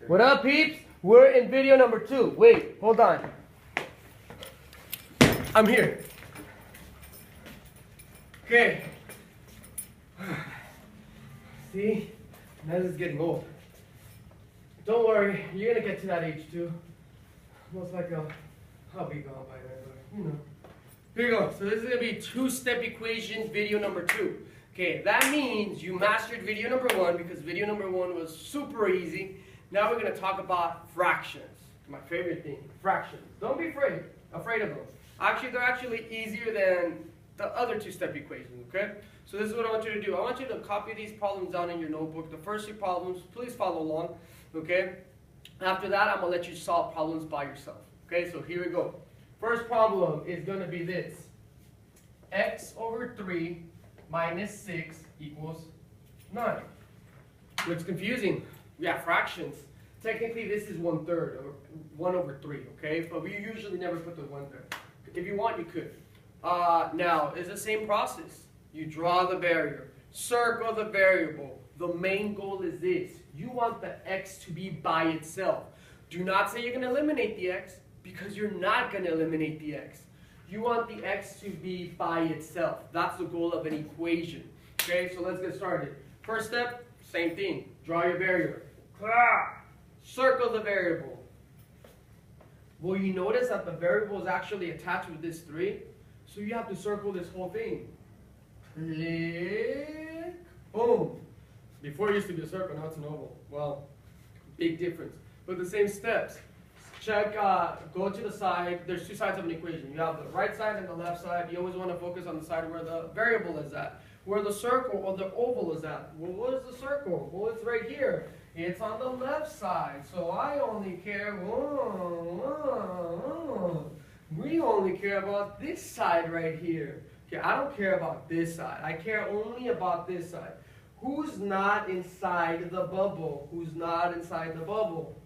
What up, peeps? We're in video number 2. Wait, hold on. I'm here. Okay. See? Now this is getting old. Don't worry, you're gonna get to that age too. Most likely I'll be gone by then, but you know. Here you go. So this is gonna be two-step equation video number 2. Okay, that means you mastered video number 1 because video number 1 was super easy. Now we're gonna talk about fractions. My favorite thing, fractions. Don't be afraid of them. Actually, they're actually easier than the other two-step equations, okay? So this is what I want you to do. I want you to copy these problems down in your notebook. The first 3 problems, please follow along, okay? After that, I'm gonna let you solve problems by yourself, okay? So here we go. First problem is gonna be this. X over 3 minus 6 equals 9. Looks confusing. We have fractions. Technically, this is 1/3 or 1 over 3, okay? But we usually never put the 1/3. If you want, you could. Now, it's the same process. You draw the barrier, circle the variable. The main goal is this. You want the x to be by itself. Do not say you're going to eliminate the x because you're not going to eliminate the x. You want the x to be by itself. That's the goal of an equation. Okay, so let's get started. First step, same thing. Draw your barrier. Circle the variable. Well, you notice that the variable is actually attached with this 3, so you have to circle this whole thing. Click, boom. Before it used to be a circle, now it's an oval. Well, big difference. But the same steps. Check, go to the side. There's 2 sides of an equation. You have the right side and the left side. You always want to focus on the side where the variable is at. Where the circle or the oval is at. Well, what is the circle? Well, it's right here. It's on the left side. So I only care, we only care about this side right here. Okay, I don't care about this side. I care only about this side. Who's not inside the bubble? Who's not inside the bubble?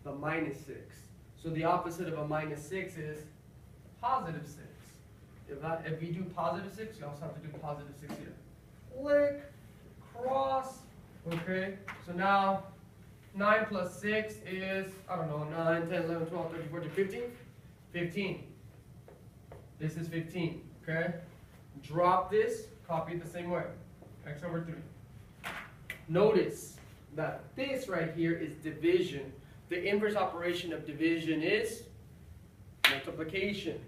The minus 6. So the opposite of a minus 6 is positive 6. If we do positive 6, you also have to do positive 6 here. Click, cross. Okay, so now 9 plus 6 is, I don't know, 9, 10, 11, 12, 13, 14, 15? 15. This is 15, okay? Drop this, copy it the same way. X over 3. Notice that this right here is division. The inverse operation of division is multiplication.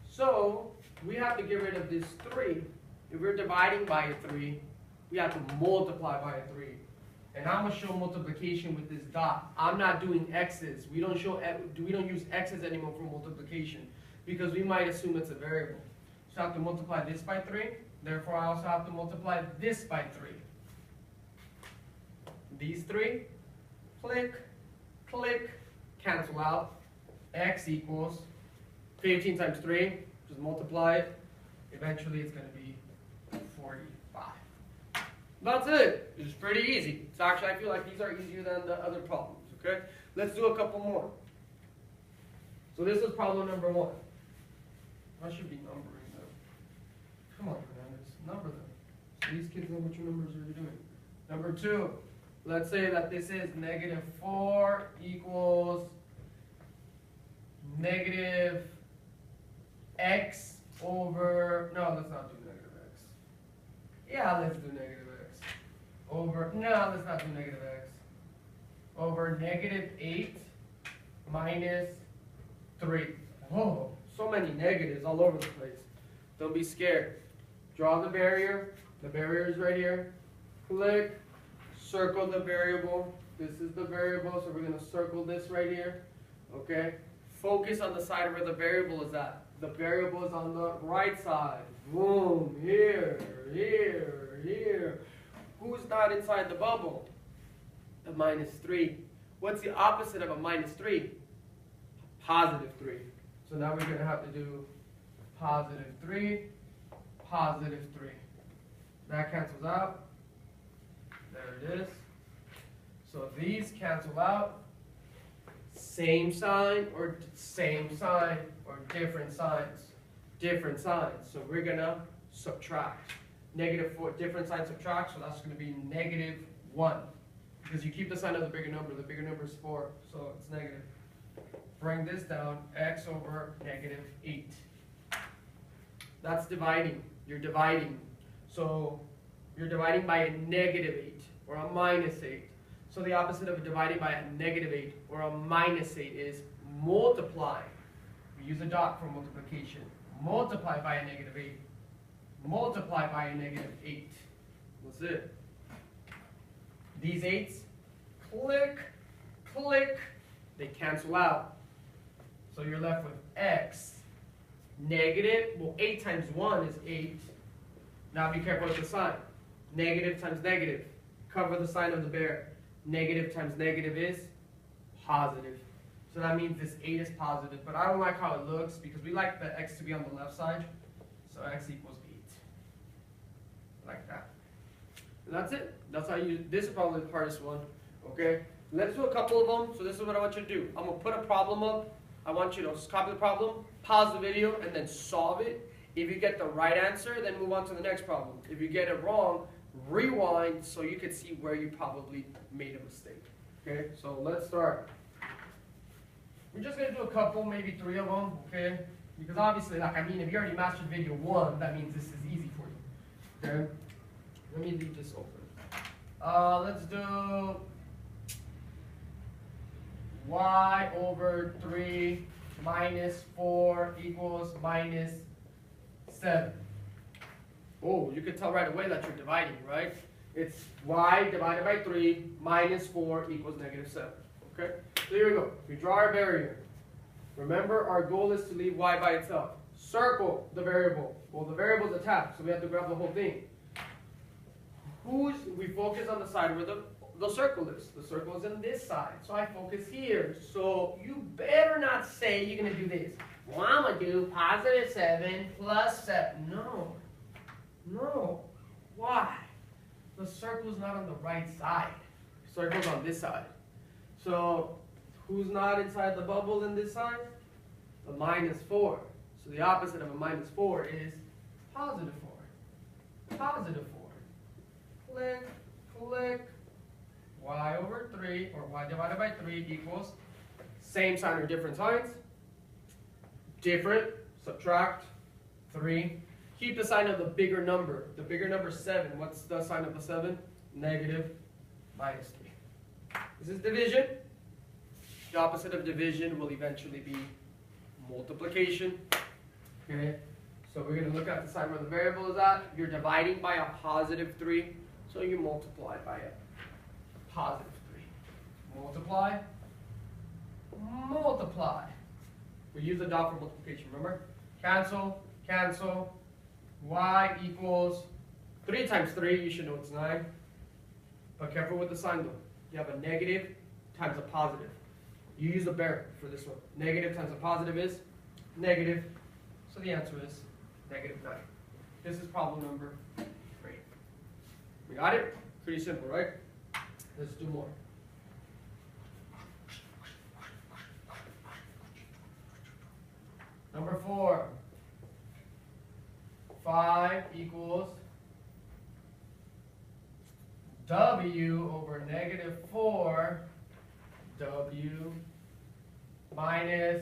So we have to get rid of this 3. If we're dividing by a 3, we have to multiply by a 3. And I'm going to show multiplication with this dot. I'm not doing x's. We don't use x's anymore for multiplication because we might assume it's a variable. So I have to multiply this by 3. Therefore, I also have to multiply this by 3. These 3, click, click, cancel out. X equals 15 times 3. Just multiply it. Eventually, it's going to be 45. That's it. It's pretty easy. So actually, I feel like these are easier than the other problems, okay? Let's do a couple more. So this is problem number 1. I should be numbering them. Come on, Fernandez. Number them. So these kids know what your numbers are doing. Number 2. Let's say that this is negative 4 equals negative x over, no, let's not do negative x. Yeah, let's do negative x. Over, no, let's not do negative x. Over negative 8 minus 3. Oh, so many negatives all over the place. Don't be scared. Draw the barrier. The barrier is right here. Click. Circle the variable. This is the variable, so we're going to circle this right here. Okay? Focus on the side where the variable is at. The variable is on the right side. Boom. Here, here, here. Who's not inside the bubble? The minus 3. What's the opposite of a minus 3? Positive 3. So now we're going to have to do positive 3, positive 3. That cancels out. There it is. So these cancel out. Same sign or different signs? Different signs. So we're going to subtract. Negative 4, different sign subtract, so that's going to be negative 1. because you keep the sign of the bigger number. The bigger number is 4, so it's negative. Bring this down, x over negative 8. That's dividing. You're dividing. So you're dividing by a negative 8 or a minus 8. So the opposite of dividing by a negative 8 or a minus 8 is multiply. We use a dot for multiplication. Multiply by a negative 8. Multiply by a negative 8. That's it. These 8s, click, click, they cancel out. So you're left with x negative, well 8 times 1 is 8. Now be careful with the sign. Negative times negative. Cover the sign of the bear. Negative times negative is positive. So that means this 8 is positive. But I don't like how it looks because we like the x to be on the left side. So x equals 8. Like that. And that's it. That's how you, this is probably the hardest one. Okay? Let's do a couple of them. So this is what I want you to do. I'm going to put a problem up. I want you to copy the problem, pause the video, and then solve it. If you get the right answer, then move on to the next problem. If you get it wrong, rewind so you can see where you probably made a mistake. Okay, so let's start. We're just going to do a couple, maybe 3 of them, okay? Because obviously, like, I mean, if you already mastered video 1, that means this is easy for you. Okay? Let me leave this open. Let's do y over 3 minus 4 equals minus 7. Oh, you can tell right away that you're dividing, right? It's y divided by 3 minus 4 equals negative 7. Okay? So here we go. We draw our barrier. Remember, our goal is to leave y by itself. Circle the variable. Well, the variable is attached, so we have to grab the whole thing. We focus on the side where the circle is. The circle is in this side, so I focus here. So you better not say you're going to do this. Well, I'm going to do positive 7 plus 7. No. No. Why? The circle is not on the right side. The circle is on this side. So who's not inside the bubble in this side? The minus 4. So the opposite of a minus 4 is positive 4. Positive 4. Click, click. Y over 3, or y divided by 3 equals same sign or different signs. Different, subtract 3. Keep the sign of the bigger number. The bigger number 7. What's the sign of the 7? Negative minus 3. This is division. The opposite of division will eventually be multiplication. Okay, so we're going to look at the sign where the variable is at. You're dividing by a positive 3, so you multiply by a positive 3. Multiply, multiply. We use the dot for multiplication, remember? Cancel, cancel. Y equals 3 times 3, you should know it's 9. But careful with the sign though. You have a negative times a positive. You use a bear for this one. Negative times a positive is negative. So the answer is negative 9. This is problem number 3. We got it? Pretty simple, right? Let's do more. Number 4. 5 equals W over negative 4 W minus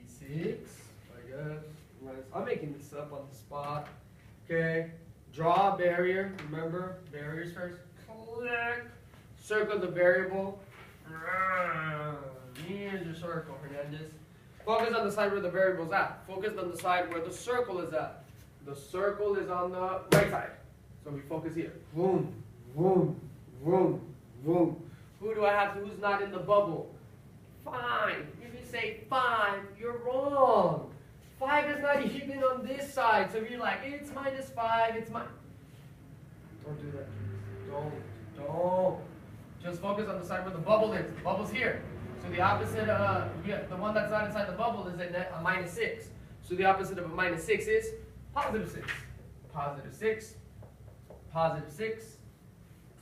6, I guess. I'm making this up on the spot. Okay. Draw a barrier. Remember, barriers first. Click. Circle the variable. Here's your circle, Hernandez. Focus on the side where the variable is at. Focus on the side where the circle is at. The circle is on the right side. So we focus here. Boom, boom, boom, boom. Who do I have? Who's not in the bubble? 5. If you say 5, you're wrong. 5 is not even on this side. So if you're like, it's minus 5, it's minus. Don't do that. Don't. Just focus on the side where the bubble is. The bubble's here. So the opposite, the one that's not inside the bubble is a minus 6. So the opposite of a minus 6 is positive 6. Positive 6. Positive 6.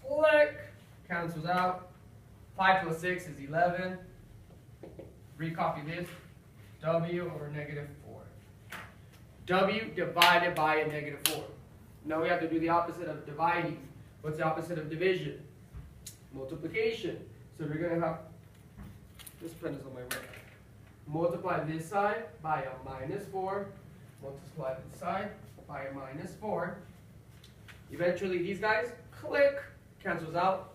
Click. Cancels out. 5 plus 6 is 11. Recopy this. W over negative 4. W divided by a negative 4. Now we have to do the opposite of dividing. What's the opposite of division? Multiplication. So we're going to have, this pen is on my right. Multiply this side by a minus 4. Multiply this side by a minus 4. Eventually these guys, click, cancels out.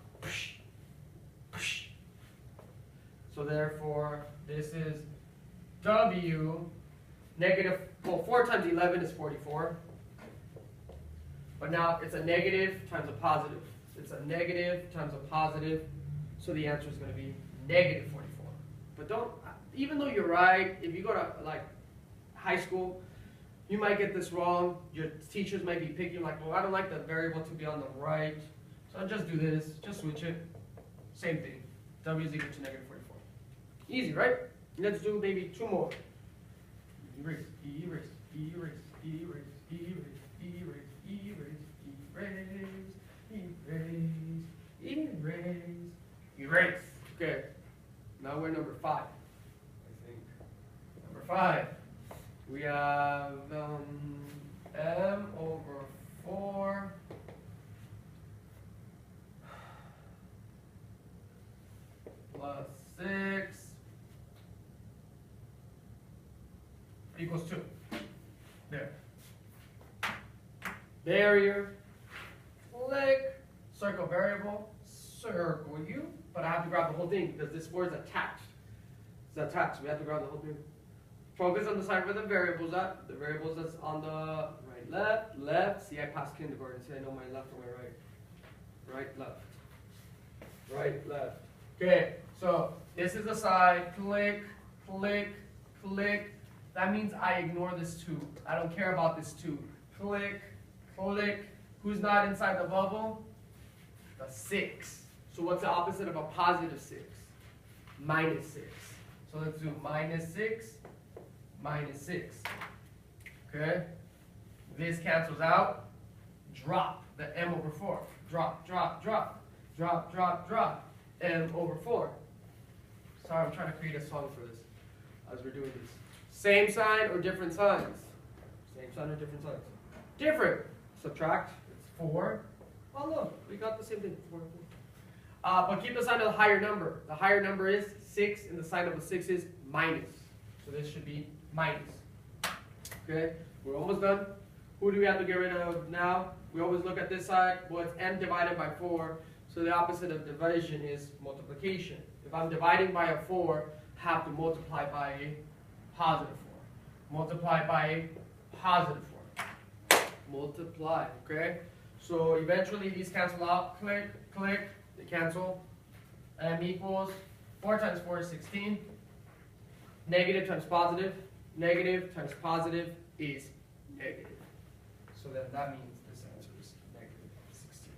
So therefore, this is W negative, well, 4 times 11 is 44. But now it's a negative times a positive. It's a negative times a positive. So the answer is going to be negative 44. But don't, even though you're right, if you go to like high school, you might get this wrong. Your teachers might be picking like, well, I don't like the variable to be on the right. So I'll just do this, just switch it. Same thing. W is equal to negative 44. Easy, right? Let's do maybe 2 more. Erase, erase, erase, erase, erase, erase, erase, erase, erase, erase. Okay. Now we're number 5, I think. Number 5. We have m over 4 plus 6 equals 2. There. Barrier, click, circle variable, circle u, but I have to grab the whole thing because this 4 is attached. It's attached, so we have to grab the whole thing. Focus on the side where the variable's at. The variable's that's on the right, left, left. See, I passed kindergarten, so I know my left and my right. Right, left. Right, left. Okay, so this is the side. Click, click, click. That means I ignore this 2. I don't care about this 2. Click, click. Who's not inside the bubble? The 6. So what's the opposite of a positive 6? Minus 6. So let's do minus 6. Minus 6. Okay? This cancels out. Drop the m over 4. Drop, drop, drop. Drop, drop, drop. M over 4. Sorry, I'm trying to create a song for this as we're doing this. Same sign or different signs? Same sign or different signs? Different. Subtract. It's 4. Oh, look. We got the same thing. 4. But keep the sign of the higher number. The higher number is 6, and the sign of the 6 is minus. So this should be minus. Okay, we're almost done. Who do we have to get rid of now? We always look at this side. Well, it's m divided by 4. So the opposite of division is multiplication. If I'm dividing by a 4, I have to multiply by a positive 4. Multiply by a positive 4. Multiply, okay? So eventually these cancel out. Click, click, they cancel. M equals 4 times 4 is 16. Negative times positive times positive is negative. So then that means this answer is negative 16.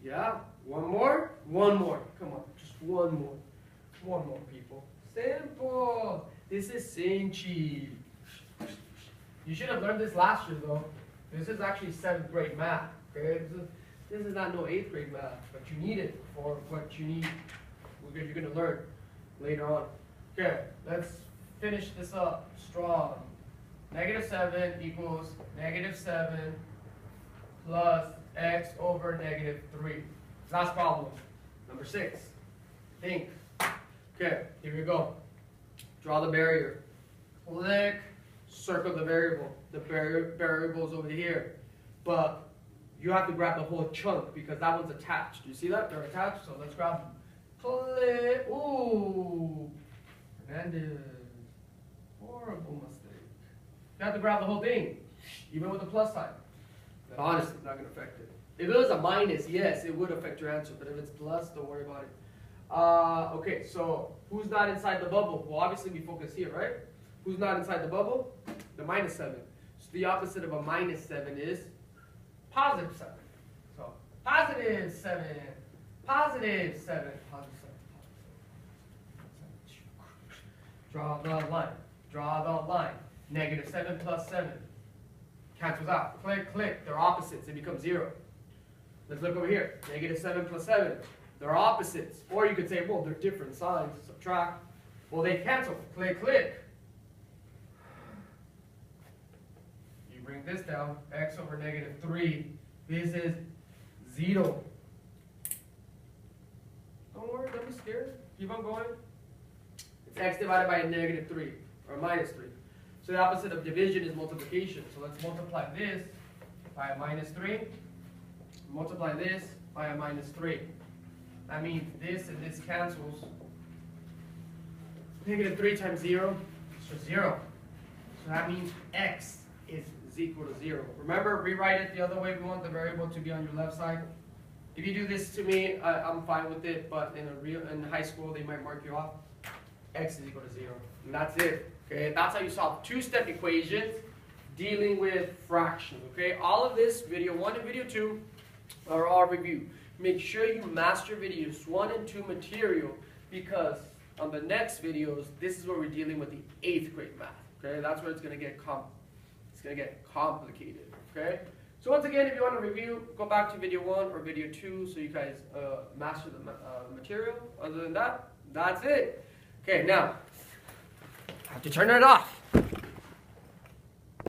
Yeah, one more? One more. Come on, just one more. One more, people. Simple. This is Sinchi. You should have learned this last year, though. This is actually 7th grade math. Okay, this is not no 8th grade math, but you need it for what you need, because you're going to learn later on. Okay, let's finish this up strong. Negative 7 equals negative 7 plus x over negative 3. Last problem, number 6. Think. Okay, here we go. Draw the barrier. Click, circle the variable. The variable is over here. But you have to grab the whole chunk because that one's attached. You see that? They're attached, so let's grab them. Click. Ooh. Hernandez. Horrible mistake. You have to grab the whole thing, even with the plus sign. Honestly, it's not going to affect it. If it was a minus, yes, it would affect your answer. But if it's plus, don't worry about it. Okay, so who's not inside the bubble? Well, obviously we focus here, right? Who's not inside the bubble? The minus 7. So the opposite of a minus 7 is positive 7. So positive 7, positive 7, positive 7. Draw the line. Draw the line. Negative 7 plus 7. Cancels out. Click, click. They're opposites. It becomes 0. Let's look over here. Negative 7 plus 7. They're opposites. Or you could say, well, they're different signs. Subtract. Well, they cancel. Click, click. bring this down, x over negative 3. This is 0. Don't worry, don't be scared. Keep on going. It's x divided by a negative 3, or minus 3. So the opposite of division is multiplication. So let's multiply this by a minus 3. Multiply this by a minus 3. That means this and this cancels. Negative 3 times 0 is just 0. So that means x is equal to 0. Remember, rewrite it the other way. We want the variable to be on your left side. If you do this to me, I'm fine with it, but in high school, they might mark you off. X is equal to 0. And that's it. Okay, that's how you solve two-step equations dealing with fractions. Okay, all of this, video 1 and video 2, are all review. Make sure you master videos 1 and 2 material, because on the next videos, this is where we're dealing with the 8th grade math. Okay, that's where it's going to get complicated. Okay, so once again, if you want to review, go back to video 1 or video 2 so you guys master the material. Other than that, that's it. Okay, now I have to turn it off.